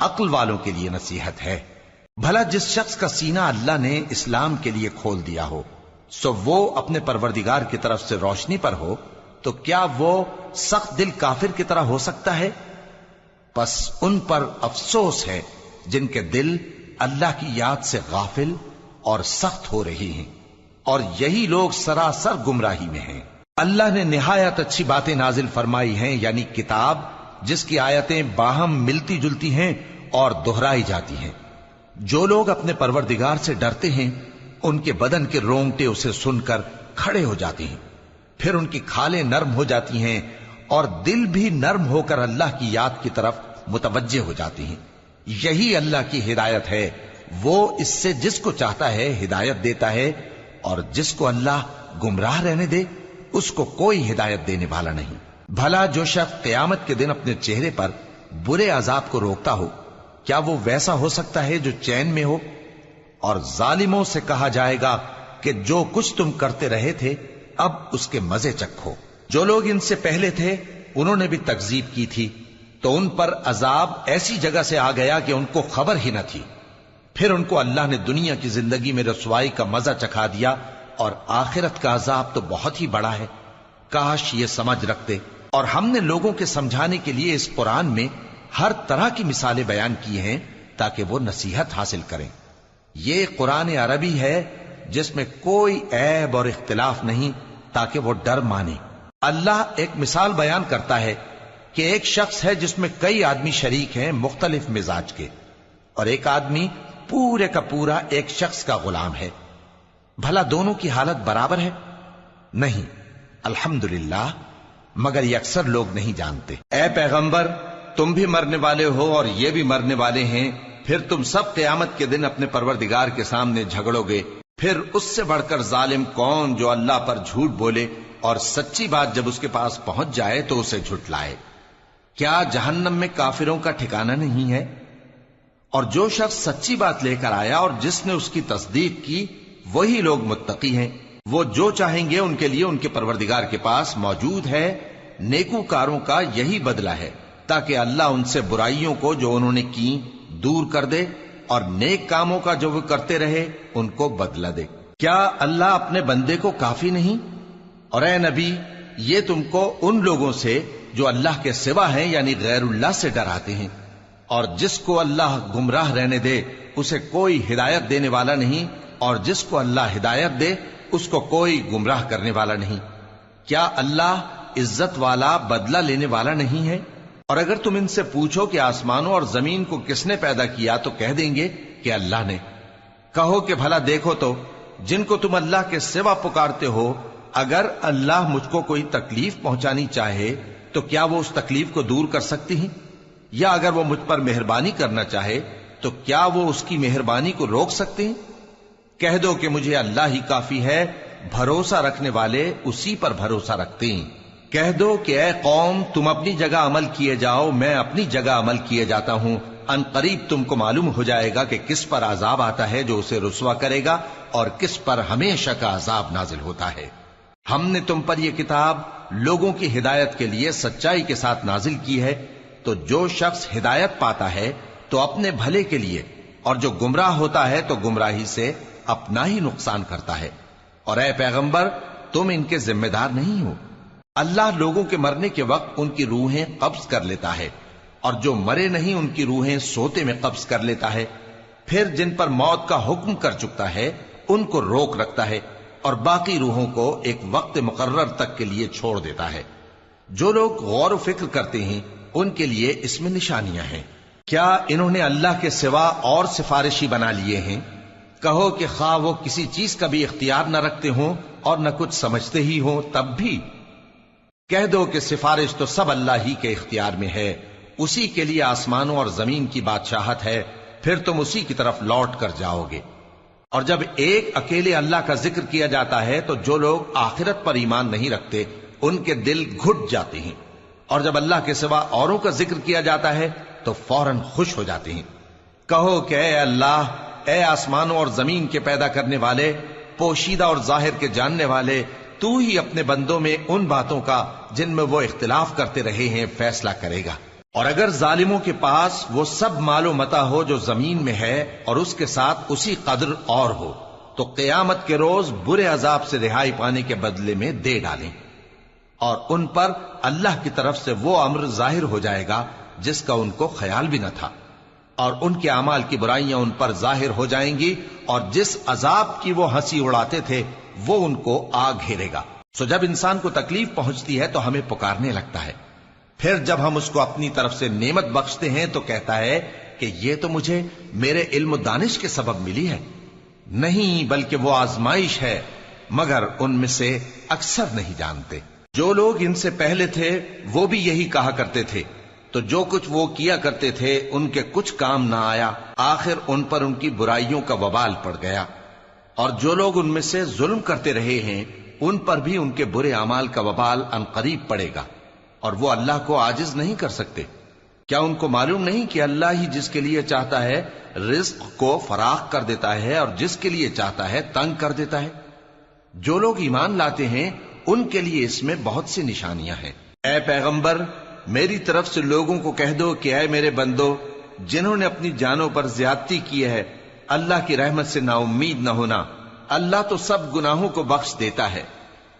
عقل والوں کے لیے نصیحت ہے۔ بھلا جس شخص کا سینہ اللہ نے اسلام کے لیے کھول دیا ہو سو وہ اپنے پروردگار کی طرف سے روشنی پر ہو، تو کیا وہ سخت دل کافر کی طرح ہو سکتا ہے؟ پس ان پر افسوس ہے جن کے دل اللہ کی یاد سے غافل اور سخت ہو رہی ہیں، اور یہی لوگ سراسر گمراہی میں ہیں۔ اللہ نے نہایت اچھی باتیں نازل فرمائی ہیں، یعنی کتاب جس کی آیتیں باہم ملتی جلتی ہیں اور دہرائی جاتی ہیں۔ جو لوگ اپنے پروردگار سے ڈرتے ہیں ان کے بدن کے رونگٹے اسے سن کر کھڑے ہو جاتے ہیں، پھر ان کی کھالیں نرم ہو جاتی ہیں اور دل بھی نرم ہو کر اللہ کی یاد کی طرف متوجہ ہو جاتی ہیں۔ یہی اللہ کی ہدایت ہے، وہ اس سے جس کو چاہتا ہے ہدایت دیتا ہے، اور جس کو اللہ گمراہ رہنے دے اس کو کوئی ہدایت دینے والا نہیں۔ بھلا جو شخص قیامت کے دن اپنے چہرے پر برے عذاب کو روکتا ہو، کیا وہ ویسا ہو سکتا ہے جو چین میں ہو؟ اور ظالموں سے کہا جائے گا کہ جو کچھ تم کرتے رہے تھے اب اس کے مزے چکھو۔ جو لوگ ان سے پہلے تھے انہوں نے بھی تکذیب کی تھی، تو ان پر عذاب ایسی جگہ سے آ گیا کہ ان کو خبر ہی نہ تھی۔ پھر ان کو اللہ نے دنیا کی زندگی میں رسوائی کا مزہ چکھا دیا، اور آخرت کا عذاب تو بہت ہی بڑا ہے۔ کاش یہ سمجھ رکھتے۔ اور ہم نے لوگوں کے سمجھانے کے لیے اس قرآن میں ہر طرح کی مثالیں بیان کی ہیں تاکہ وہ نصیحت حاصل کریں۔ یہ قرآن عربی ہے جس میں کوئی عیب اور اختلاف نہیں، تاکہ وہ ڈر مانے۔ اللہ ایک مثال بیان کرتا ہے کہ ایک شخص ہے جس میں کئی آدمی شریک ہیں مختلف مزاج کے، اور ایک آدمی پورے کا پورا ایک شخص کا غلام ہے۔ بھلا دونوں کی حالت برابر ہے؟ نہیں، الحمدللہ، مگر یہ اکثر لوگ نہیں جانتے۔ اے پیغمبر، تم بھی مرنے والے ہو اور یہ بھی مرنے والے ہیں، پھر تم سب قیامت کے دن اپنے پروردگار کے سامنے جھگڑو گے۔ پھر اس سے بڑھ کر ظالم کون جو اللہ پر جھوٹ بولے اور سچی بات جب اس کے پاس پہنچ جائے تو اسے جھٹلائے۔ کیا جہنم میں کافروں کا ٹھکانہ نہیں ہے؟ اور جو شخص سچی بات لے کر آیا اور جس نے اس کی تصدیق کی وہی لوگ متقی ہیں۔ وہ جو چاہیں گے ان کے لیے ان کے پروردگار کے پاس موجود ہے۔ نیکوکاروں کا یہی بدلہ ہے، تاکہ اللہ ان سے برائیوں کو جو انہوں نے کی دور کر دے، اور نیک کاموں کا جو وہ کرتے رہے ان کو بدلہ دے۔ کیا اللہ اپنے بندے کو کافی نہیں؟ اور اے نبی، یہ تم کو ان لوگوں سے جو اللہ کے سوا ہیں یعنی غیر اللہ سے ڈراتے ہیں، اور جس کو اللہ گمراہ رہنے دے اسے کوئی ہدایت دینے والا نہیں، اور جس کو اللہ ہدایت دے اس کو کوئی گمراہ کرنے والا نہیں۔ کیا اللہ عزت والا بدلہ لینے والا نہیں ہے؟ اور اگر تم ان سے پوچھو کہ آسمانوں اور زمین کو کس نے پیدا کیا تو کہہ دیں گے کہ اللہ نے۔ کہو کہ بھلا دیکھو تو جن کو تم اللہ کے سوا پکارتے ہو، اگر اللہ مجھ کو کوئی تکلیف پہنچانی چاہے تو کیا وہ اس تکلیف کو دور کر سکتی ہیں؟ یا اگر وہ مجھ پر مہربانی کرنا چاہے تو کیا وہ اس کی مہربانی کو روک سکتے ہیں؟ کہہ دو کہ مجھے اللہ ہی کافی ہے، بھروسہ رکھنے والے اسی پر بھروسہ رکھتے ہیں۔ کہہ دو کہ اے قوم، تم اپنی جگہ عمل کیے جاؤ، میں اپنی جگہ عمل کیے جاتا ہوں۔ ان قریب تم کو معلوم ہو جائے گا کہ کس پر عذاب آتا ہے جو اسے رسوا کرے گا، اور کس پر ہمیشہ کا عذاب نازل ہوتا ہے۔ ہم نے تم پر یہ کتاب لوگوں کی ہدایت کے لیے سچائی کے ساتھ نازل کی ہے، تو جو شخص ہدایت پاتا ہے تو اپنے بھلے کے لیے، اور جو گمراہ ہوتا ہے تو گمراہی سے اپنا ہی نقصان کرتا ہے۔ اور اے پیغمبر، تم ان کے ذمہ دار نہیں ہو۔ اللہ لوگوں کے مرنے کے وقت ان کی روحیں قبض کر لیتا ہے، اور جو مرے نہیں ان کی روحیں سوتے میں قبض کر لیتا ہے۔ پھر جن پر موت کا حکم کر چکتا ہے ان کو روک رکھتا ہے، اور باقی روحوں کو ایک وقت مقرر تک کے لیے چھوڑ دیتا ہے۔ جو لوگ غور و فکر کرتے ہیں ان کے لیے اس میں نشانیاں ہیں۔ کیا انہوں نے اللہ کے سوا اور سفارشی بنا لیے ہیں؟ کہو کہ خواہ وہ کسی چیز کا بھی اختیار نہ رکھتے ہوں اور نہ کچھ سمجھتے ہی ہوں تب بھی کہہ دو کہ سفارش تو سب اللہ ہی کے اختیار میں ہے، اسی کے لیے آسمانوں اور زمین کی بادشاہت ہے، پھر تم اسی کی طرف لوٹ کر جاؤ گے۔ اور جب ایک اکیلے اللہ کا ذکر کیا جاتا ہے تو جو لوگ آخرت پر ایمان نہیں رکھتے ان کے دل گھٹ جاتے ہیں، اور جب اللہ کے سوا اوروں کا ذکر کیا جاتا ہے تو فوراً خوش ہو جاتے ہیں۔ کہو کہ اے اللہ، اے آسمانوں اور زمین کے پیدا کرنے والے، پوشیدہ اور ظاہر کے جاننے والے، تو ہی اپنے بندوں میں ان باتوں کا جن میں وہ اختلاف کرتے رہے ہیں فیصلہ کرے گا۔ اور اگر ظالموں کے پاس وہ سب مال و متاع ہو جو زمین میں ہے اور اس کے ساتھ اسی قدر اور ہو تو قیامت کے روز برے عذاب سے رہائی پانے کے بدلے میں دے ڈالیں، اور ان پر اللہ کی طرف سے وہ امر ظاہر ہو جائے گا جس کا ان کو خیال بھی نہ تھا، اور ان کے اعمال کی برائیاں ان پر ظاہر ہو جائیں گی، اور جس عذاب کی وہ ہنسی اڑاتے تھے وہ ان کو آ گھیرے گا۔ سو جب انسان کو تکلیف پہنچتی ہے تو ہمیں پکارنے لگتا ہے، پھر جب ہم اس کو اپنی طرف سے نعمت بخشتے ہیں تو کہتا ہے کہ یہ تو مجھے میرے علم و دانش کے سبب ملی ہے۔ نہیں، بلکہ وہ آزمائش ہے، مگر ان میں سے اکثر نہیں جانتے۔ جو لوگ ان سے پہلے تھے وہ بھی یہی کہا کرتے تھے، تو جو کچھ وہ کیا کرتے تھے ان کے کچھ کام نہ آیا، آخر ان پر ان کی برائیوں کا وبال پڑ گیا۔ اور جو لوگ ان میں سے ظلم کرتے رہے ہیں ان پر بھی ان کے برے اعمال کا وبال عنقریب پڑے گا، اور وہ اللہ کو عاجز نہیں کر سکتے۔ کیا ان کو معلوم نہیں کہ اللہ ہی جس کے لیے چاہتا ہے رزق کو فراخ کر دیتا ہے اور جس کے لیے چاہتا ہے تنگ کر دیتا ہے؟ جو لوگ ایمان لاتے ہیں ان کے لیے اس میں بہت سی نشانیاں ہیں۔ اے پیغمبر، میری طرف سے لوگوں کو کہہ دو کہ اے میرے بندو، جنہوں نے اپنی جانوں پر زیادتی کی ہے، اللہ کی رحمت سے نا امید نہ ہونا۔ اللہ تو سب گناہوں کو بخش دیتا ہے،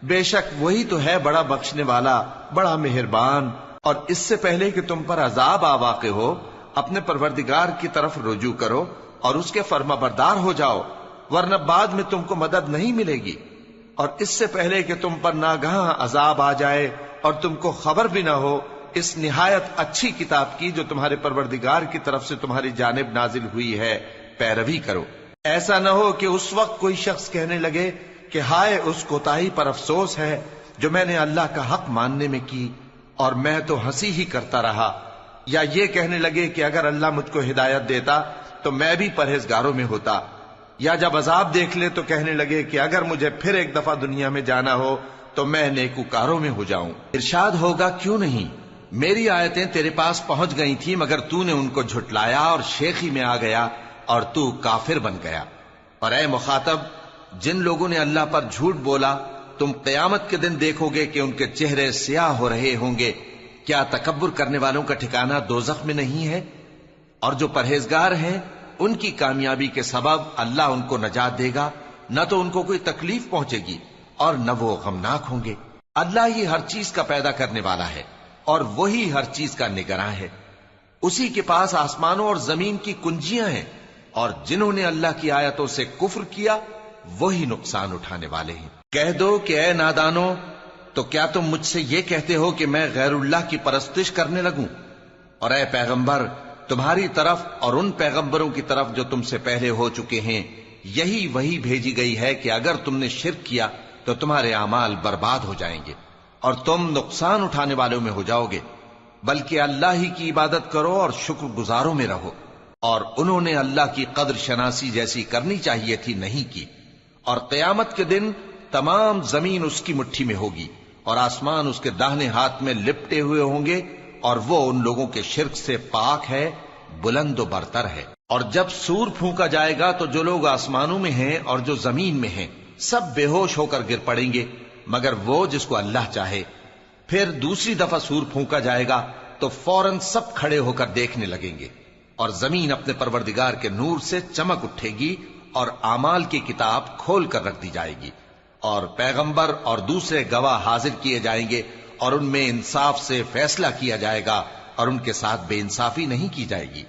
بے شک وہی تو ہے بڑا بخشنے والا، بڑا مہربان۔ اور اس سے پہلے کہ تم پر عذاب آ واقع ہو، اپنے پروردگار کی طرف رجوع کرو اور اس کے فرما بردار ہو جاؤ، ورنہ بعد میں تم کو مدد نہیں ملے گی۔ اور اس سے پہلے کہ تم پر ناگہاں عذاب آ جائے اور تم کو خبر بھی نہ ہو، اس نہایت اچھی کتاب کی جو تمہارے پروردگار کی طرف سے تمہاری جانب نازل ہوئی ہے پیروی کرو۔ ایسا نہ ہو کہ اس وقت کوئی شخص کہنے لگے کہ ہائے اس کوتاہی پر افسوس ہے جو میں نے اللہ کا حق ماننے میں کی، اور میں تو ہنسی ہی کرتا رہا، یا یہ کہنے لگے کہ اگر اللہ مجھ کو ہدایت دیتا تو میں بھی پرہیزگاروں میں ہوتا، یا جب عذاب دیکھ لے تو کہنے لگے کہ اگر مجھے پھر ایک دفعہ دنیا میں جانا ہو تو میں نیکوکاروں میں ہو جاؤں۔ ارشاد ہوگا کیوں نہیں، میری آیتیں تیرے پاس پہنچ گئی تھی مگر تو نے ان کو جھٹلایا اور شیخی میں آ گیا اور تو کافر بن گیا۔ اور اے مخاطب، جن لوگوں نے اللہ پر جھوٹ بولا تم قیامت کے دن دیکھو گے کہ ان کے چہرے سیاہ ہو رہے ہوں گے۔ کیا تکبر کرنے والوں کا ٹھکانہ دوزخ میں نہیں ہے؟ اور جو پرہیزگار ہیں ان کی کامیابی کے سبب اللہ ان کو نجات دے گا، نہ تو ان کو کوئی تکلیف پہنچے گی اور نہ وہ غمناک ہوں گے۔ اللہ ہی ہر چیز کا پیدا کرنے والا ہے اور وہی ہر چیز کا نگراں ہے۔ اسی کے پاس آسمانوں اور زمین کی کنجیاں ہیں، اور جنہوں نے اللہ کی آیتوں سے کفر کیا وہی نقصان اٹھانے والے ہیں۔ کہہ دو کہ اے نادانو، تو کیا تم مجھ سے یہ کہتے ہو کہ میں غیر اللہ کی پرستش کرنے لگوں؟ اور اے پیغمبر، تمہاری طرف اور ان پیغمبروں کی طرف جو تم سے پہلے ہو چکے ہیں یہی وہی بھیجی گئی ہے کہ اگر تم نے شرک کیا تو تمہارے اعمال برباد ہو جائیں گے اور تم نقصان اٹھانے والوں میں ہو جاؤ گے، بلکہ اللہ ہی کی عبادت کرو اور شکر گزاروں میں رہو۔ اور انہوں نے اللہ کی قدر شناسی جیسی کرنی چاہیے تھی نہیں کی۔ اور قیامت کے دن تمام زمین اس کی مٹھی میں ہوگی اور آسمان اس کے داہنے ہاتھ میں لپٹے ہوئے ہوں گے، اور وہ ان لوگوں کے شرک سے پاک ہے، بلند و برتر ہے۔ اور جب سور پھونکا جائے گا تو جو لوگ آسمانوں میں ہیں اور جو زمین میں ہیں سب بے ہوش ہو کر گر پڑیں گے مگر وہ جس کو اللہ چاہے۔ پھر دوسری دفعہ سور پھونکا جائے گا تو فوراً سب کھڑے ہو کر دیکھنے لگیں گے، اور زمین اپنے پروردگار کے نور سے چمک اٹھے گی اور اعمال کی کتاب کھول کر رکھ دی جائے گی، اور پیغمبر اور دوسرے گواہ حاضر کیے جائیں گے، اور ان میں انصاف سے فیصلہ کیا جائے گا اور ان کے ساتھ بے انصافی نہیں کی جائے گی۔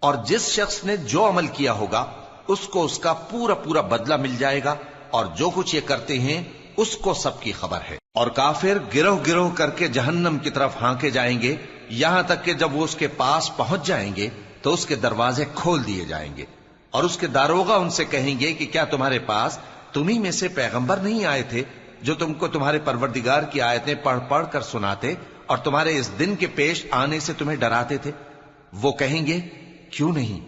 اور جس شخص نے جو عمل کیا ہوگا اس کو اس کا پورا پورا بدلہ مل جائے گا، اور جو کچھ یہ کرتے ہیں اس کو سب کی خبر ہے۔ اور کافر گروہ گروہ کر کے جہنم کی طرف ہانکے جائیں گے، یہاں تک کہ جب وہ اس کے پاس پہنچ جائیں گے تو اس کے دروازے کھول دیے جائیں گے، اور اس کے داروغہ ان سے کہیں گے کہ کیا تمہارے پاس تمہیں میں سے پیغمبر نہیں آئے تھے جو تم کو تمہارے پروردگار کی آیتیں پڑھ پڑھ کر سناتے اور تمہارے اس دن کے پیش آنے سے تمہیں ڈراتے تھے؟ وہ کہیں گے کیوں نہیں،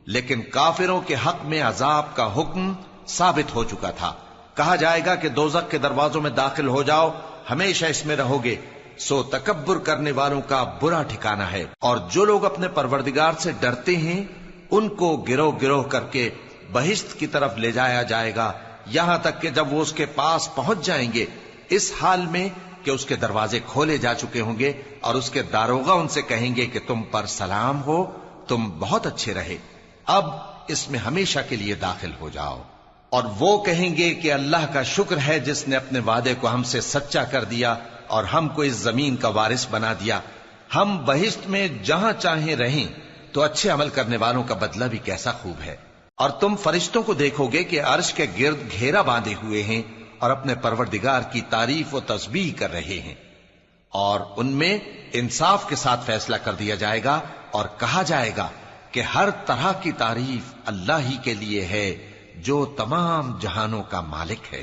لیکن کافروں کے حق میں عذاب کا حکم ثابت ہو چکا تھا۔ کہا جائے گا کہ دوزخ کے دروازوں میں داخل ہو جاؤ، ہمیشہ اس میں رہو گے، سو تکبر کرنے والوں کا برا ٹھکانہ ہے۔ اور جو لوگ اپنے پروردگار سے ڈرتے ہیں ان کو گروہ گروہ کر کے بہشت کی طرف لے جایا جائے گا، یہاں تک کہ جب وہ اس کے پاس پہنچ جائیں گے اس حال میں کہ اس کے دروازے کھولے جا چکے ہوں گے اور اس کے داروغہ ان سے کہیں گے کہ تم پر سلام ہو، تم بہت اچھے رہے، اب اس میں ہمیشہ کے لیے داخل ہو جاؤ۔ اور وہ کہیں گے کہ اللہ کا شکر ہے جس نے اپنے وعدے کو ہم سے سچا کر دیا اور ہم کو اس زمین کا وارث بنا دیا، ہم بہشت میں جہاں چاہیں رہیں، تو اچھے عمل کرنے والوں کا بدلہ بھی کیسا خوب ہے۔ اور تم فرشتوں کو دیکھو گے کہ عرش کے گرد گھیرا باندھے ہوئے ہیں اور اپنے پروردگار کی تعریف و تسبیح کر رہے ہیں، اور ان میں انصاف کے ساتھ فیصلہ کر دیا جائے گا اور کہا جائے گا کہ ہر طرح کی تعریف اللہ ہی کے لیے ہے جو تمام جہانوں کا مالک ہے۔